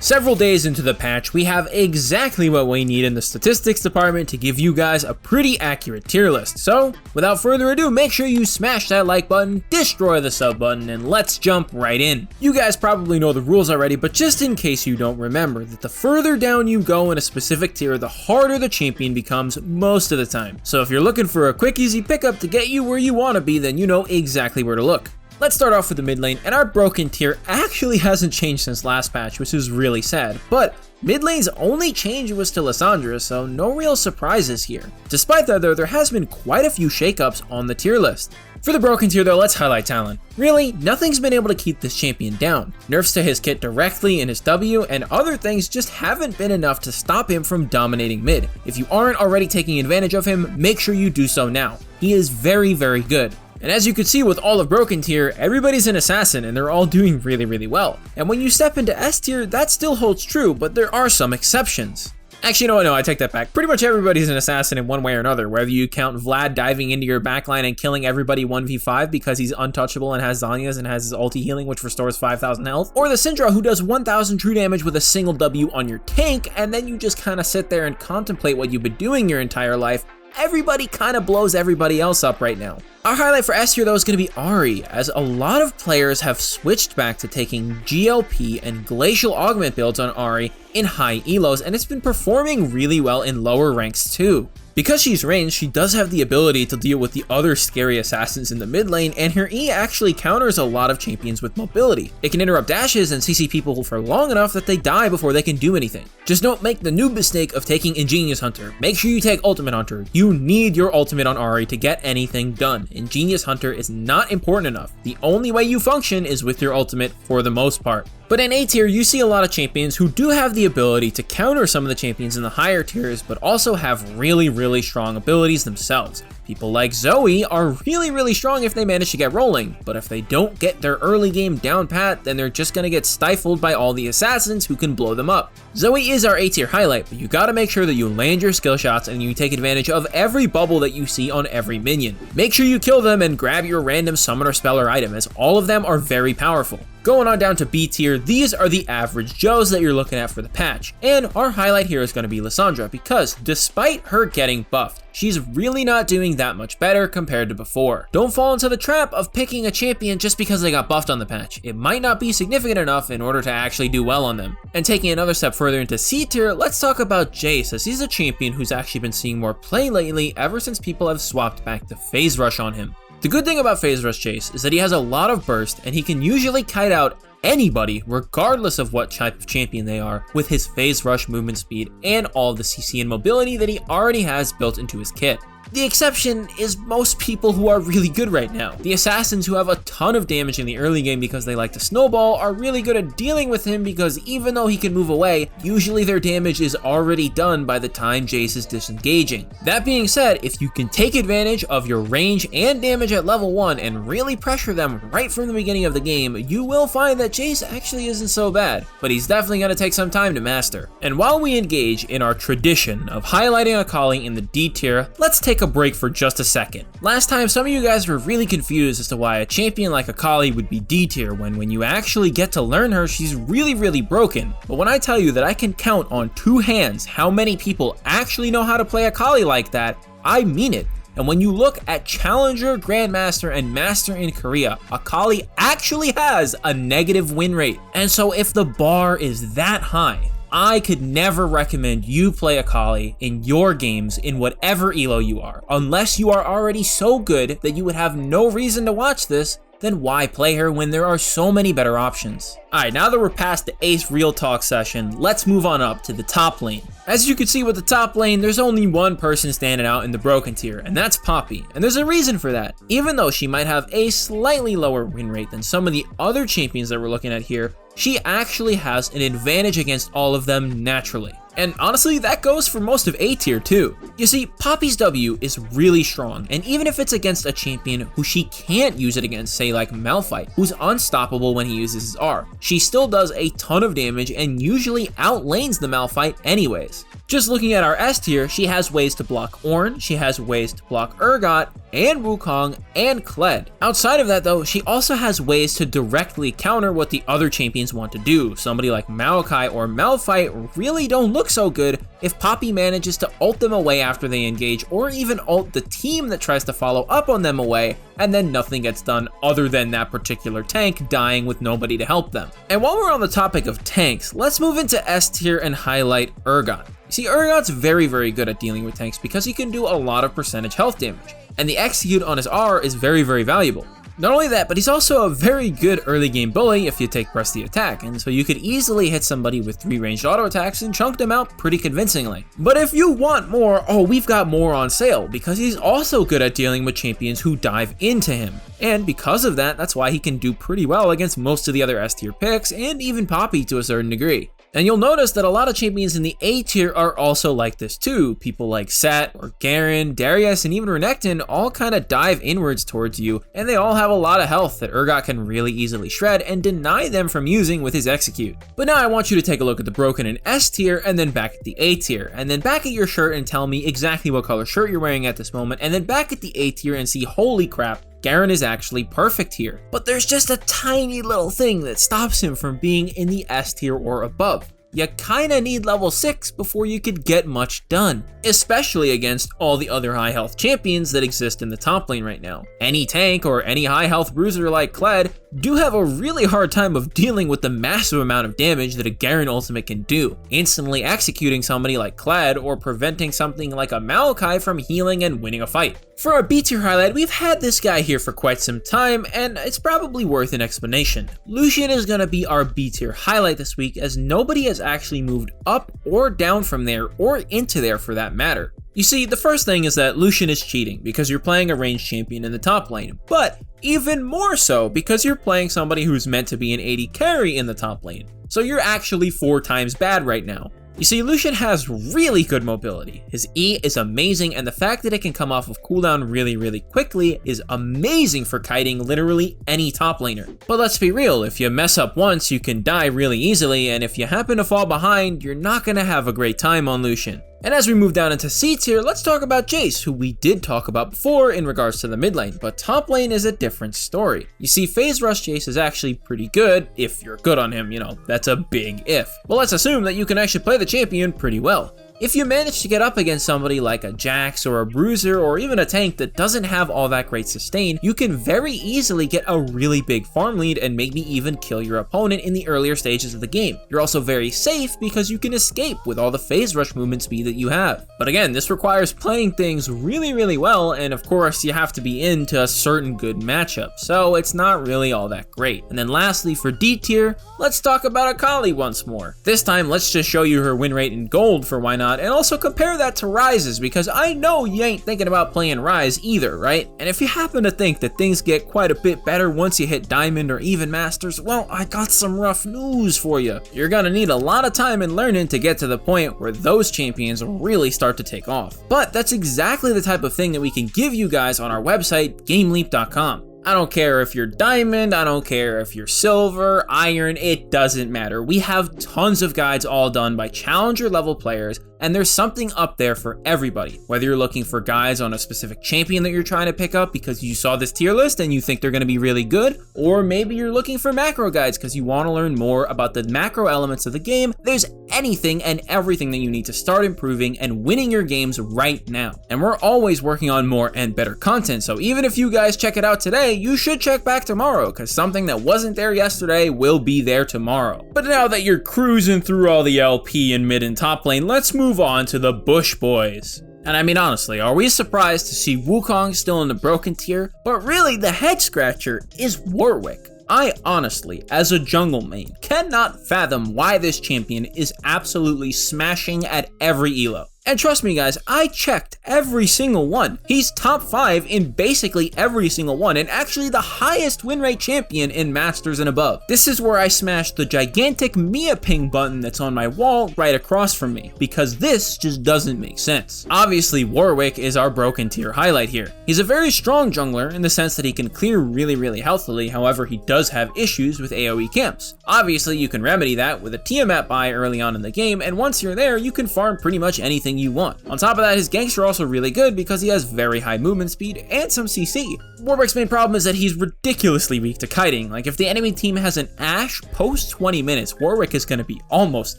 Several days into the patch, we have exactly what we need in the statistics department to give you guys a pretty accurate tier list. So, without further ado, make sure you smash that like button, destroy the sub button, and let's jump right in. You guys probably know the rules already, but just in case you don't remember, that the further down you go in a specific tier, the harder the champion becomes most of the time. So if you're looking for a quick, easy pickup to get you where you want to be, then you know exactly where to look. Let's start off with the mid lane, and our broken tier actually hasn't changed since last patch, which is really sad, but mid lane's only change was to Lissandra, so no real surprises here. Despite that though, there has been quite a few shakeups on the tier list. For the broken tier though, let's highlight Talon. Really, nothing's been able to keep this champion down. Nerfs to his kit directly in his W, and other things just haven't been enough to stop him from dominating mid. If you aren't already taking advantage of him, make sure you do so now. He is very, very good. And as you can see with all of broken tier, everybody's an assassin and they're all doing really well. And when you step into S tier, that still holds true, but there are some exceptions. Actually, no, I take that back. Pretty much everybody's an assassin in one way or another, whether you count Vlad diving into your backline and killing everybody 1v5 because he's untouchable and has Zanya's and has his ulti healing which restores 5,000 health, or the Syndra who does 1,000 true damage with a single W on your tank, and then you just kind of sit there and contemplate what you've been doing your entire life. Everybody kind of blows everybody else up right now. Our highlight for S tier though is going to be Ahri, as a lot of players have switched back to taking GLP and Glacial Augment builds on Ahri in high elos, and it's been performing really well in lower ranks too. Because she's ranged, she does have the ability to deal with the other scary assassins in the mid lane, and her E actually counters a lot of champions with mobility. It can interrupt dashes and CC people for long enough that they die before they can do anything. Just don't make the noob mistake of taking Ingenious Hunter. Make sure you take Ultimate Hunter. You need your ultimate on Ahri to get anything done. Ingenious Hunter is not important enough. The only way you function is with your ultimate for the most part. But in A tier, you see a lot of champions who do have the ability to counter some of the champions in the higher tiers, but also have really strong abilities themselves. People like Zoe are really strong if they manage to get rolling, but if they don't get their early game down pat, then they're just gonna get stifled by all the assassins who can blow them up. Zoe is our A tier highlight, but you gotta make sure that you land your skill shots and you take advantage of every bubble that you see on every minion. Make sure you kill them and grab your random summoner spell or item, as all of them are very powerful. Going on down to B tier, these are the average Joes that you're looking at for the patch. And our highlight here is going to be Lissandra, because despite her getting buffed, she's really not doing that much better compared to before. Don't fall into the trap of picking a champion just because they got buffed on the patch. It might not be significant enough in order to actually do well on them. And taking another step further into C tier, let's talk about Jace, as he's a champion who's actually been seeing more play lately ever since people have swapped back to Phase Rush on him. The good thing about Phase Rush Jace is that he has a lot of burst, and he can usually kite out anybody, regardless of what type of champion they are, with his Phase Rush movement speed and all the CC and mobility that he already has built into his kit. The exception is most people who are really good right now. The assassins who have a ton of damage in the early game because they like to snowball are really good at dealing with him, because even though he can move away, usually their damage is already done by the time Jace is disengaging. That being said, if you can take advantage of your range and damage at level 1 and really pressure them right from the beginning of the game, you will find that Jace actually isn't so bad, but he's definitely going to take some time to master. And while we engage in our tradition of highlighting Akali in the D tier, let's take a break for just a second. Last time, some of you guys were really confused as to why a champion like Akali would be D tier when you actually get to learn her, she's really broken. But when I tell you that I can count on 2 hands how many people actually know how to play Akali like that, I mean it. And when you look at Challenger, Grandmaster, and Master in Korea, Akali actually has a negative win rate. And so if the bar is that high, I could never recommend you play Akali in your games in whatever elo you are, unless you are already so good that you would have no reason to watch this. Then why play her when there are so many better options? Alright, now that we're past the Ace Real Talk session, let's move on up to the top lane. As you can see with the top lane, there's only one person standing out in the broken tier, and that's Poppy. And there's a reason for that. Even though she might have a slightly lower win rate than some of the other champions that we're looking at here, she actually has an advantage against all of them naturally. And honestly, that goes for most of A tier too. You see, Poppy's W is really strong, and even if it's against a champion who she can't use it against, say like Malphite, who's unstoppable when he uses his R, she still does a ton of damage and usually outlanes the Malphite anyways. Just looking at our S tier, she has ways to block Ornn, she has ways to block Urgot, and Wukong, and Kled. Outside of that though, she also has ways to directly counter what the other champions want to do. Somebody like Maokai or Malphite really don't look so good if Poppy manages to ult them away after they engage, or even ult the team that tries to follow up on them away, and then nothing gets done other than that particular tank dying with nobody to help them. And while we're on the topic of tanks, let's move into S tier and highlight Urgot. See, Urgot's very good at dealing with tanks because he can do a lot of percentage health damage, and the execute on his R is very valuable. Not only that, but he's also a very good early game bully if you take press the attack, and so you could easily hit somebody with 3 ranged auto attacks and chunk them out pretty convincingly. But if you want more, oh, we've got more on sale, because he's also good at dealing with champions who dive into him. And because of that, that's why he can do pretty well against most of the other S tier picks, and even Poppy to a certain degree. And you'll notice that a lot of champions in the A tier are also like this too. People like Sett or Garen, Darius, and even Renekton all kind of dive inwards towards you, and they all have a lot of health that Urgot can really easily shred and deny them from using with his execute. But now I want you to take a look at the broken in S tier, and then back at the A tier, and then back at your shirt and tell me exactly what color shirt you're wearing at this moment, and then back at the A tier and see, holy crap, Garen is actually perfect here. But there's just a tiny little thing that stops him from being in the S tier or above. You kinda need level 6 before you could get much done, especially against all the other high health champions that exist in the top lane right now. Any tank or any high health bruiser like Kled do have a really hard time of dealing with the massive amount of damage that a Garen ultimate can do, instantly executing somebody like Kled or preventing something like a Maokai from healing and winning a fight. For our B tier highlight, we've had this guy here for quite some time, and it's probably worth an explanation. Lucian is gonna be our B tier highlight this week, as nobody has actually moved up or down from there, or into there for that matter. You see, the first thing is that Lucian is cheating because you're playing a ranged champion in the top lane, but even more so because you're playing somebody who's meant to be an AD carry in the top lane. So you're actually 4 times bad right now. You see, Lucian has really good mobility. His E is amazing, and the fact that it can come off of cooldown really quickly is amazing for kiting literally any top laner. But let's be real, if you mess up once, you can die really easily, and if you happen to fall behind, you're not gonna have a great time on Lucian. And as we move down into C tier, let's talk about Jace, who we did talk about before in regards to the mid lane, but top lane is a different story. You see, phase rush Jace is actually pretty good, if you're good on him, you know, that's a big if. But let's assume that you can actually play the champion pretty well. If you manage to get up against somebody like a Jax or a Bruiser or even a tank that doesn't have all that great sustain, you can very easily get a really big farm lead and maybe even kill your opponent in the earlier stages of the game. You're also very safe because you can escape with all the phase rush movement speed that you have. But again, this requires playing things really well, and of course you have to be into a certain good matchup, so it's not really all that great. And then lastly, for D tier, let's talk about Akali once more. This time, let's just show you her win rate in gold for why not, and also compare that to Ryze's, because I know you ain't thinking about playing Ryze either, right? And if you happen to think that things get quite a bit better once you hit Diamond or even Masters, well, I got some rough news for you. You're gonna need a lot of time and learning to get to the point where those champions really start to take off. But that's exactly the type of thing that we can give you guys on our website, GameLeap.com. I don't care if you're diamond, I don't care if you're silver, iron, it doesn't matter. We have tons of guides all done by challenger level players, and there's something up there for everybody. Whether you're looking for guides on a specific champion that you're trying to pick up because you saw this tier list and you think they're gonna be really good, or maybe you're looking for macro guides because you wanna learn more about the macro elements of the game, there's anything and everything that you need to start improving and winning your games right now. And we're always working on more and better content, so even if you guys check it out today, you should check back tomorrow, because something that wasn't there yesterday will be there tomorrow. But now that you're cruising through all the LP and mid and top lane, let's move on to the Bush boys. And I mean, honestly, are we surprised to see Wukong still in the broken tier? But really, the head scratcher is Warwick. I honestly, as a jungle main, cannot fathom why this champion is absolutely smashing at every elo. And trust me guys, I checked every single one. He's top 5 in basically every single one, and actually the highest win rate champion in Masters and above. This is where I smashed the gigantic Mia ping button that's on my wall right across from me, because this just doesn't make sense. Obviously Warwick is our broken tier highlight here. He's a very strong jungler in the sense that he can clear really healthily, however he does have issues with AoE camps. Obviously you can remedy that with a Tiamat buy early on in the game, and once you're there you can farm pretty much anything you want. On top of that, his ganks are also really good because he has very high movement speed and some CC. Warwick's main problem is that he's ridiculously weak to kiting. Like if the enemy team has an Ashe post 20 minutes, Warwick is going to be almost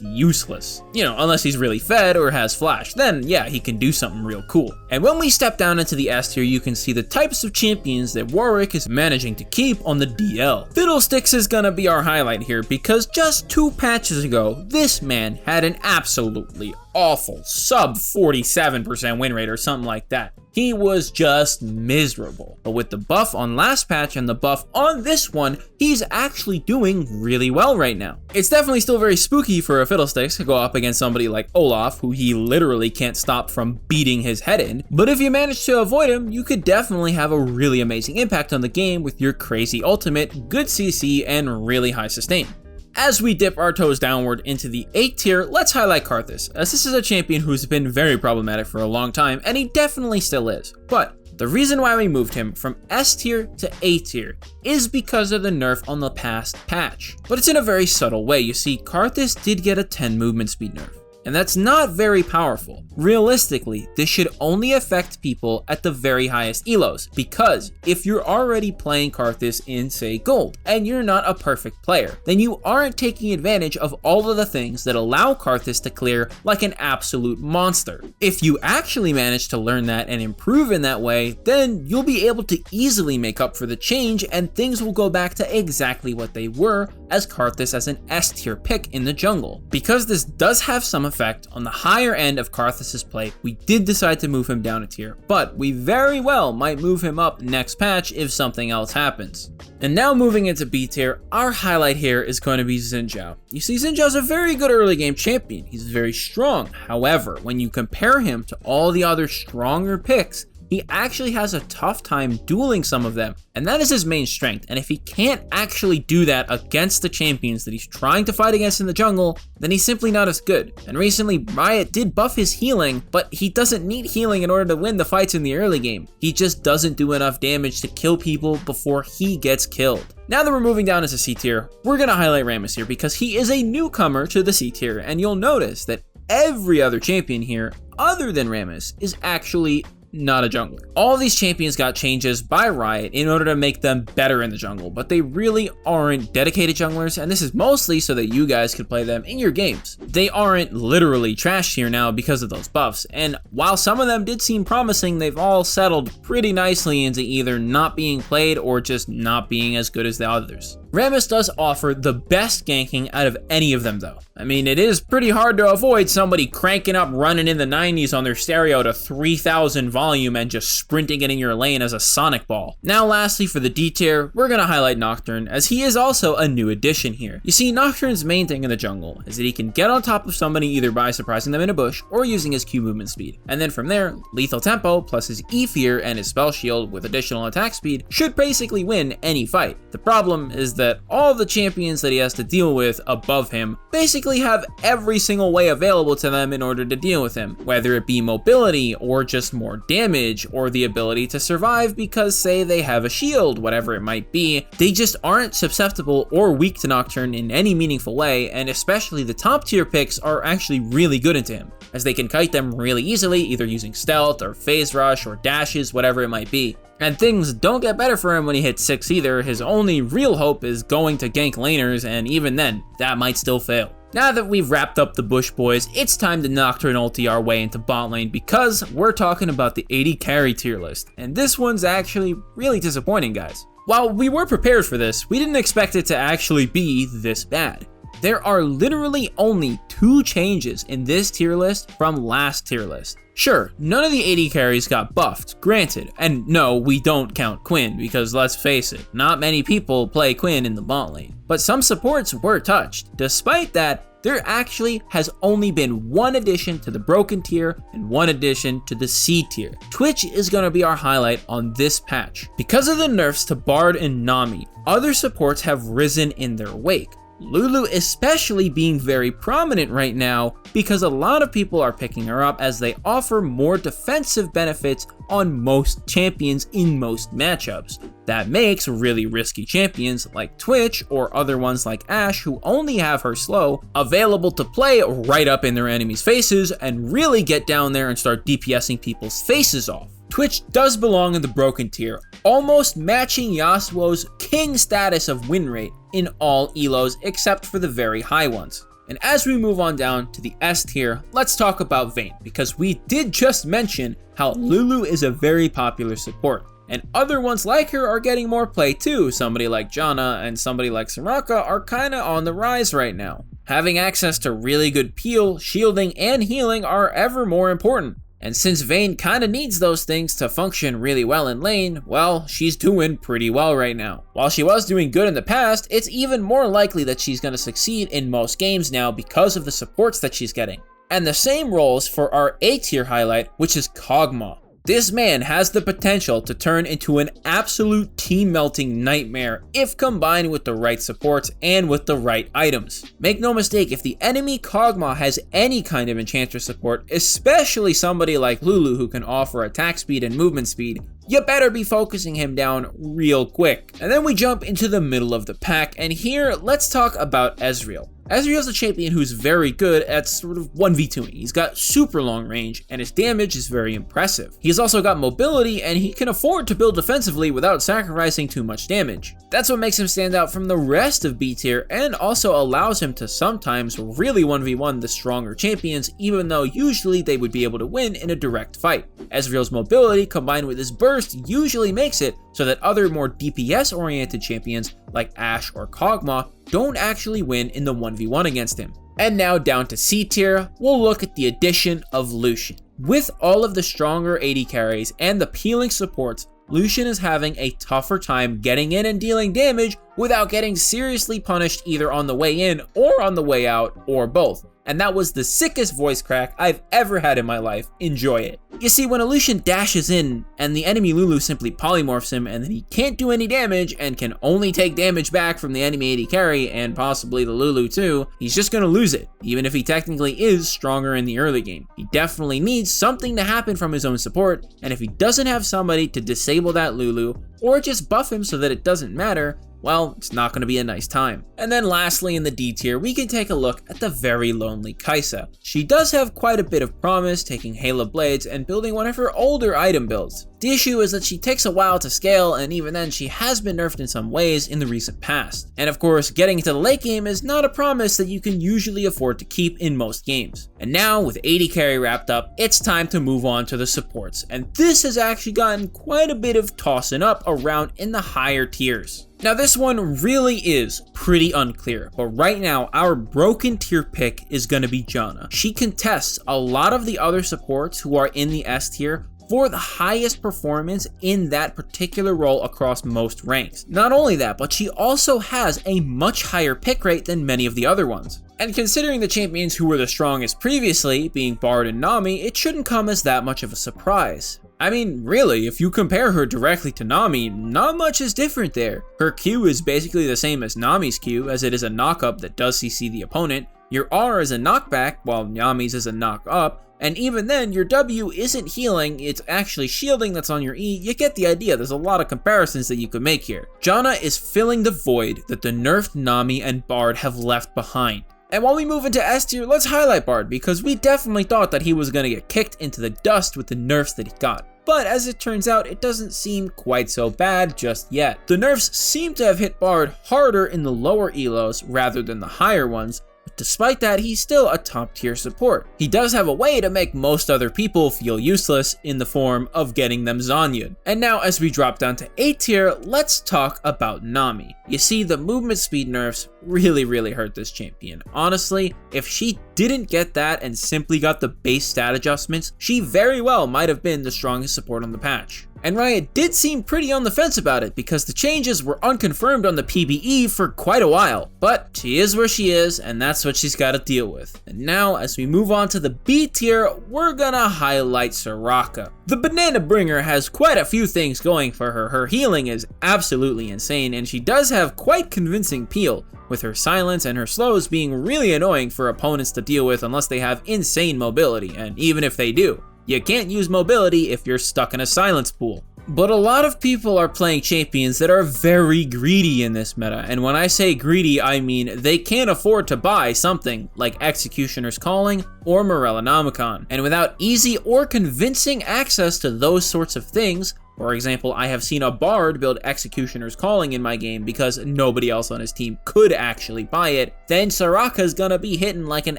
useless. You know, unless he's really fed or has flash, then yeah, he can do something real cool. And when we step down into the S tier, you can see the types of champions that Warwick is managing to keep on the DL. Fiddlesticks is going to be our highlight here because just 2 patches ago, this man had an absolutely awful sub 47% win rate or something like that. He was just miserable. But with the buff on last patch and the buff on this one, he's actually doing really well right now. It's definitely still very spooky for a Fiddlesticks to go up against somebody like Olaf, who he literally can't stop from beating his head in. But if you manage to avoid him, you could definitely have a really amazing impact on the game with your crazy ultimate, good CC, and really high sustain. As we dip our toes downward into the 8th tier, let's highlight Karthus, as this is a champion who's been very problematic for a long time, and he definitely still is. But the reason why we moved him from S tier to A tier is because of the nerf on the past patch. But it's in a very subtle way. You see, Karthus did get a 10 movement speed nerf, and that's not very powerful. Realistically, this should only affect people at the very highest elos, because if you're already playing Karthus in, say, gold, and you're not a perfect player, then you aren't taking advantage of all of the things that allow Karthus to clear like an absolute monster. If you actually manage to learn that and improve in that way, then you'll be able to easily make up for the change, and things will go back to exactly what they were as Karthus as an S tier pick in the jungle. Because this does have some effect on the higher end of Karthus's play, we did decide to move him down a tier, but we very well might move him up next patch if something else happens. And now moving into B tier, our highlight here is going to be Xin Zhao. You see, Xin Zhao's a very good early game champion. He's very strong. However, when you compare him to all the other stronger picks, he actually has a tough time dueling some of them, and that is his main strength. And if he can't actually do that against the champions that he's trying to fight against in the jungle, then he's simply not as good. And recently, Riot did buff his healing, but he doesn't need healing in order to win the fights in the early game. He just doesn't do enough damage to kill people before he gets killed. Now that we're moving down into C tier, we're gonna highlight Rammus here because he is a newcomer to the C tier, and you'll notice that every other champion here, other than Rammus, is actually not a jungler. All these champions got changes by Riot in order to make them better in the jungle, but they really aren't dedicated junglers, and this is mostly so that you guys could play them in your games. They aren't literally trash here now because of those buffs, and while some of them did seem promising, they've all settled pretty nicely into either not being played or just not being as good as the others. Rammus does offer the best ganking out of any of them though. I mean, it is pretty hard to avoid somebody cranking up running in the 90s on their stereo to 3000 volume and just sprinting it in your lane as a sonic ball. Now lastly, for the D tier, we're gonna highlight Nocturne, as he is also a new addition here. You see, Nocturne's main thing in the jungle is that he can get on top of somebody either by surprising them in a bush or using his Q movement speed. And then from there, lethal tempo plus his E fear and his spell shield with additional attack speed should basically win any fight. The problem is that all the champions that he has to deal with above him basically have every single way available to them in order to deal with him, whether it be mobility or just more damage or the ability to survive because, say, they have a shield, whatever it might be. They just aren't susceptible or weak to Nocturne in any meaningful way, and especially the top tier picks are actually really good into him, as they can kite them really easily, either using stealth or phase rush or dashes, whatever it might be. And things don't get better for him when he hits 6 either. His only real hope is going to gank laners, and even then, that might still fail. Now that we've wrapped up the Bush boys, it's time to Nocturne ulti our way into bot lane because we're talking about the AD carry tier list. And this one's actually really disappointing, guys. While we were prepared for this, we didn't expect it to actually be this bad. There are literally only 2 changes in this tier list from last tier list. Sure, none of the AD carries got buffed, granted, and no, we don't count Quinn because let's face it, not many people play Quinn in the bot lane. But some supports were touched. Despite that, there actually has only been one addition to the broken tier and one addition to the C tier. Twitch is going to be our highlight on this patch. Because of the nerfs to Bard and Nami, other supports have risen in their wake. Lulu especially being very prominent right now because a lot of people are picking her up as they offer more defensive benefits on most champions in most matchups. That makes really risky champions like Twitch or other ones like Ashe, who only have her slow, available to play right up in their enemies' faces and really get down there and start DPSing people's faces off. Twitch does belong in the broken tier, almost matching Yasuo's king status of win rate in all elos except for the very high ones. And as we move on down to the S tier, let's talk about Vayne, because we did just mention how Lulu is a very popular support, and other ones like her are getting more play too. Somebody like Janna and somebody like Soraka are kinda on the rise right now. Having access to really good peel, shielding, and healing are ever more important. And since Vayne kinda needs those things to function really well in lane, well, she's doing pretty well right now. While she was doing good in the past, it's even more likely that she's gonna succeed in most games now because of the supports that she's getting. And the same rolls for our A tier highlight, which is Kog'Maw. This man has the potential to turn into an absolute team-melting nightmare if combined with the right supports and with the right items. Make no mistake, if the enemy Kog'Maw has any kind of enchantress support, especially somebody like Lulu who can offer attack speed and movement speed, you better be focusing him down real quick. And then we jump into the middle of the pack, and here let's talk about Ezreal. Ezreal's a champion who's very good at sort of 1v2ing. He's got super long range and his damage is very impressive. He's also got mobility and he can afford to build defensively without sacrificing too much damage. That's what makes him stand out from the rest of B tier and also allows him to sometimes really 1v1 the stronger champions, even though usually they would be able to win in a direct fight. Ezreal's mobility combined with his burst usually makes it so that other more DPS oriented champions like Ashe or Kog'Maw don't actually win in the 1v1 against him. And now down to C tier, we'll look at the addition of Lucian. With all of the stronger AD carries and the peeling supports, Lucian is having a tougher time getting in and dealing damage without getting seriously punished either on the way in or on the way out, or both. And that was the sickest voice crack I've ever had in my life. Enjoy it. You see, when a Lucian dashes in and the enemy Lulu simply polymorphs him and then he can't do any damage and can only take damage back from the enemy AD carry and possibly the Lulu too, he's just gonna lose it, even if he technically is stronger in the early game. He definitely needs something to happen from his own support, and if he doesn't have somebody to disable that Lulu or just buff him so that it doesn't matter, well, it's not going to be a nice time. And then lastly in the D tier, we can take a look at the very lonely Kai'Sa. She does have quite a bit of promise, taking Halo Blades and building one of her older item builds. The issue is that she takes a while to scale, and even then she has been nerfed in some ways in the recent past. And of course, getting into the late game is not a promise that you can usually afford to keep in most games. And now with AD carry wrapped up, it's time to move on to the supports. And this has actually gotten quite a bit of tossing up around in the higher tiers. Now this one really is pretty unclear, but right now our broken tier pick is going to be Janna. She contests a lot of the other supports who are in the S tier for the highest performance in that particular role across most ranks. Not only that, but she also has a much higher pick rate than many of the other ones. And considering the champions who were the strongest previously, being Bard and Nami, it shouldn't come as that much of a surprise. I mean, really, if you compare her directly to Nami, not much is different there. Her Q is basically the same as Nami's Q, as it is a knock-up that does CC the opponent. Your R is a knockback, while Nami's is a knock-up. And even then, your W isn't healing, it's actually shielding that's on your E. You get the idea, there's a lot of comparisons that you could make here. Janna is filling the void that the nerfed Nami and Bard have left behind. And while we move into S tier, let's highlight Bard, because we definitely thought that he was going to get kicked into the dust with the nerfs that he got. But as it turns out, it doesn't seem quite so bad just yet. The nerfs seem to have hit Bard harder in the lower elos rather than the higher ones, but despite that, he's still a top tier support. He does have a way to make most other people feel useless in the form of getting them Zhonyaed. And now as we drop down to A tier, let's talk about Nami. You see, the movement speed nerfs really hurt this champion. Honestly, if she didn't get that and simply got the base stat adjustments, she very well might have been the strongest support on the patch. And Riot did seem pretty on the fence about it because the changes were unconfirmed on the PBE for quite a while. But she is where she is, and that's what she's got to deal with. And now, as we move on to the B tier, we're gonna highlight Soraka. The Banana Bringer has quite a few things going for her. Her healing is absolutely insane, and she does have quite convincing peel, with her silence and her slows being really annoying for opponents to deal with unless they have insane mobility, and even if they do, you can't use mobility if you're stuck in a silence pool. But a lot of people are playing champions that are very greedy in this meta, and when I say greedy, I mean they can't afford to buy something like Executioner's Calling or Morellonomicon. And without easy or convincing access to those sorts of things, for example, I have seen a Bard build Executioner's Calling in my game because nobody else on his team could actually buy it, then Soraka's gonna be hitting like an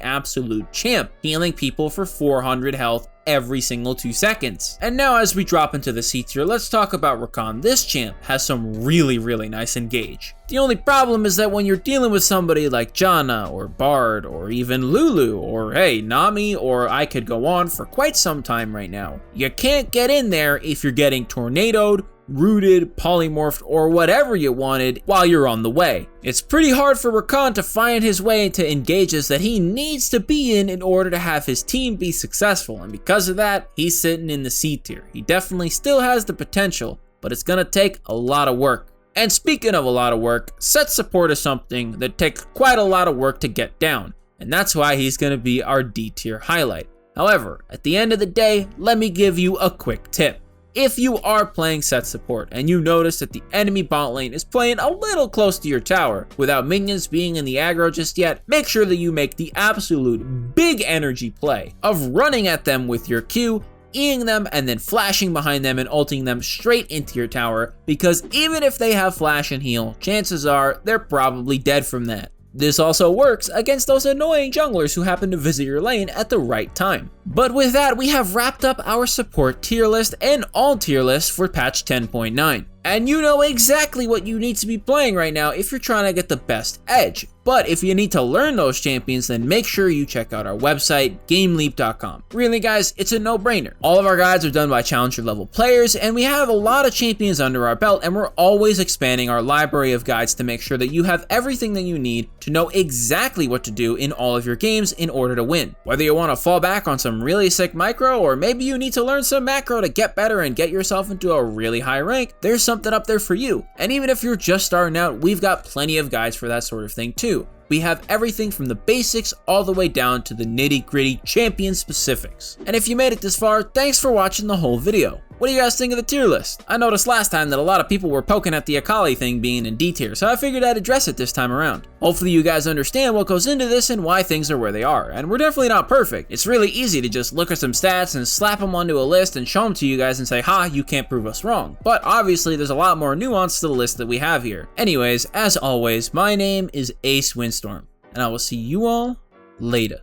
absolute champ, healing people for 400 health every single 2 seconds. And now as we drop into the C tier, let's talk about Rakan. This champ has some really nice engage. The only problem is that when you're dealing with somebody like Janna or Bard or even Lulu or hey, Nami, or I could go on for quite some time right now, you can't get in there if you're getting tornadoed, rooted, polymorphed, or whatever you wanted while you're on the way. It's pretty hard for Rakan to find his way into engages that he needs to be in order to have his team be successful, and because of that, he's sitting in the C tier. He definitely still has the potential, but it's gonna take a lot of work. And speaking of a lot of work, set support is something that takes quite a lot of work to get down, and that's why he's gonna be our D tier highlight. However, at the end of the day, let me give you a quick tip. If you are playing set support and you notice that the enemy bot lane is playing a little close to your tower without minions being in the aggro just yet, make sure that you make the absolute big energy play of running at them with your Q, Eing them, and then flashing behind them and ulting them straight into your tower, because even if they have flash and heal, chances are they're probably dead from that. This also works against those annoying junglers who happen to visit your lane at the right time. But with that, we have wrapped up our support tier list and all tier lists for patch 10.9. And you know exactly what you need to be playing right now if you're trying to get the best edge. But if you need to learn those champions, then make sure you check out our website, GameLeap.com. Really guys, it's a no-brainer. All of our guides are done by challenger level players, and we have a lot of champions under our belt, and we're always expanding our library of guides to make sure that you have everything that you need to know exactly what to do in all of your games in order to win. Whether you want to fall back on some really sick micro, or maybe you need to learn some macro to get better and get yourself into a really high rank, there's something up there for you. And even if you're just starting out, we've got plenty of guides for that sort of thing too. We have everything from the basics all the way down to the nitty-gritty champion specifics. And if you made it this far, thanks for watching the whole video. What do you guys think of the tier list? I noticed last time that a lot of people were poking at the Akali thing being in D tier, so I figured I'd address it this time around. Hopefully you guys understand what goes into this and why things are where they are, and we're definitely not perfect. It's really easy to just look at some stats and slap them onto a list and show them to you guys and say, ha, you can't prove us wrong. But obviously there's a lot more nuance to the list that we have here. Anyways, as always, my name is Ace Windstorm, and I will see you all later.